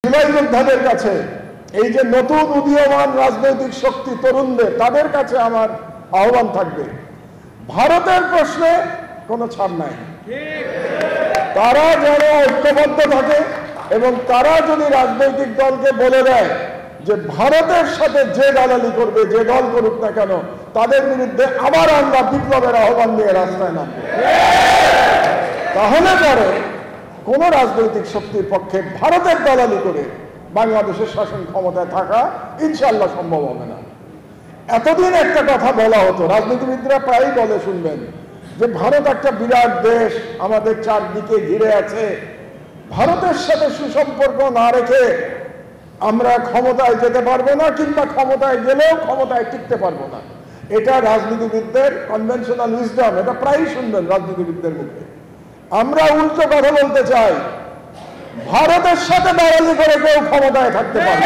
জুলাই যোদ্ধাদের কাছে, এই যে নতুন উদীয়মান রাজনৈতিক শক্তি তরুণদের, তাদের কাছে আমার আহ্বান থাকবে, ভারতের প্রশ্নে কোনো ছাড় নাই। তারা যেন ঐক্যবদ্ধ থাকে এবং তারা যদি রাজনৈতিক দলকে বলে দেয় যে ভারতের সাথে যে দালালি করবে, যে দল করুক না কেন, তাদের বিরুদ্ধে আবার আমরা বিপ্লবের আহ্বান নিয়ে রাস্তায় নামব, তাহলে পরে কোন রাজনৈতিক শক্তির পক্ষে ভারতের দালালি করে বাংলাদেশের শাসন ক্ষমতায় থাকা ইনশাআল্লাহ সম্ভব হবে না। এতদিন একটা কথা বলা হতো, রাজনীতিবিদরা প্রায়ই বলে, শুনবেন, যে ভারত একটা বিরাট দেশ, আমাদের চারদিকে ঘিরে আছে, ভারতের সাথে সুসম্পর্ক না রেখে আমরা ক্ষমতায় যেতে পারবো না, কিংবা ক্ষমতায় গেলেও ক্ষমতায় টিকতে পারবো না। এটা রাজনীতিবিদদের কনভেনশনাল উইজডম, এটা প্রায়ই শুনবেন রাজনীতিবিদদের মুখে। আমরা উল্টো কথা বলতে চাই, ভারতের সাথে দালালি করে কেউ ক্ষমতায় থাকতে পারে।